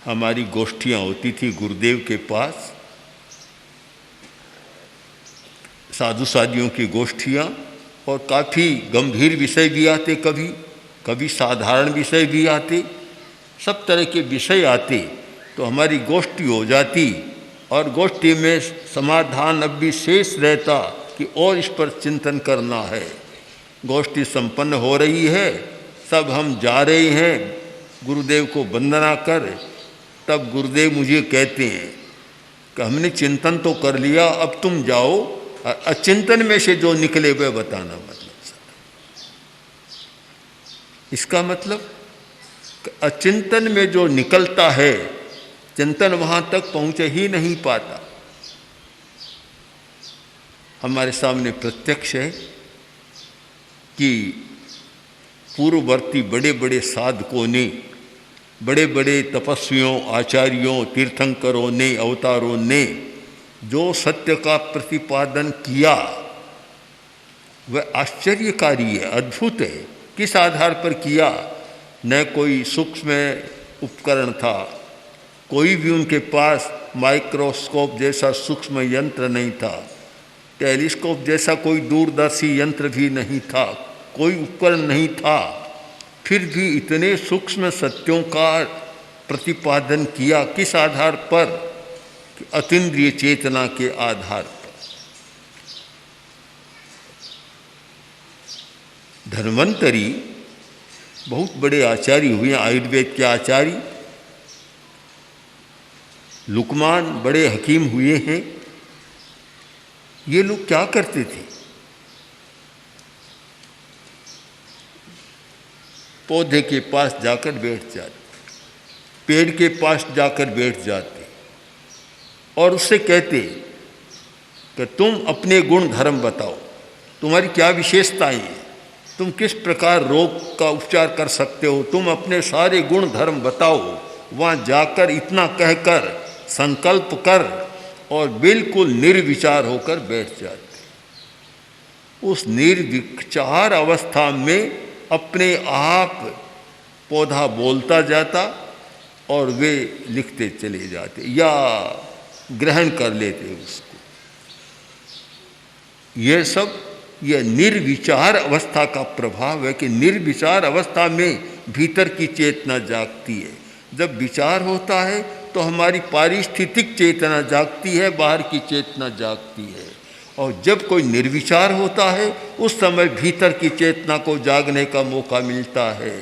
हमारी गोष्ठियाँ होती थी गुरुदेव के पास, साधु साधियों की गोष्ठियाँ, और काफ़ी गंभीर विषय भी आते, कभी कभी साधारण विषय भी आते, सब तरह के विषय आते। तो हमारी गोष्ठी हो जाती और गोष्ठी में समाधान अब भी शेष रहता कि और इस पर चिंतन करना है। गोष्ठी संपन्न हो रही है, सब हम जा रहे हैं गुरुदेव को वंदना कर, तब गुरुदेव मुझे कहते हैं कि हमने चिंतन तो कर लिया, अब तुम जाओ, अचिंतन में से जो निकले वह बताना। मतलब इसका मतलब अचिंतन में जो निकलता है, चिंतन वहाँ तक पहुँच ही नहीं पाता। हमारे सामने प्रत्यक्ष है कि पूर्ववर्ती बड़े बड़े साधकों ने, बड़े बड़े तपस्वियों, आचार्यों, तीर्थंकरों ने, अवतारों ने जो सत्य का प्रतिपादन किया वह आश्चर्यकारी है, अद्भुत है। किस आधार पर किया? न कोई सूक्ष्म उपकरण था, कोई भी उनके पास माइक्रोस्कोप जैसा सूक्ष्म यंत्र नहीं था, टेलीस्कोप जैसा कोई दूरदर्शी यंत्र भी नहीं था, कोई उपकरण नहीं था, फिर भी इतने सूक्ष्म सत्यों का प्रतिपादन किया। किस आधार पर? अतीन्द्रिय चेतना के आधार पर। धन्वंतरी बहुत बड़े आचार्य हुए, आयुर्वेद के आचार्य। लुकमान बड़े हकीम हुए हैं। ये लोग क्या करते थे? पौधे के पास जाकर बैठ जाते, पेड़ के पास जाकर बैठ जाते और उससे कहते कि तुम अपने गुण धर्म बताओ, तुम्हारी क्या विशेषताएं हैं, तुम किस प्रकार रोग का उपचार कर सकते हो, तुम अपने सारे गुण धर्म बताओ। वहाँ जाकर इतना कहकर संकल्प कर और बिल्कुल निर्विचार होकर बैठ जाते। उस निर्विचार अवस्था में अपने आप पौधा बोलता जाता और वे लिखते चले जाते या ग्रहण कर लेते उसको। यह सब यह निर्विचार अवस्था का प्रभाव है कि निर्विचार अवस्था में भीतर की चेतना जागती है। जब विचार होता है तो हमारी पारिस्थितिक चेतना जागती है, बाहर की चेतना जागती है। और जब कोई निर्विचार होता है उस समय भीतर की चेतना को जागने का मौका मिलता है।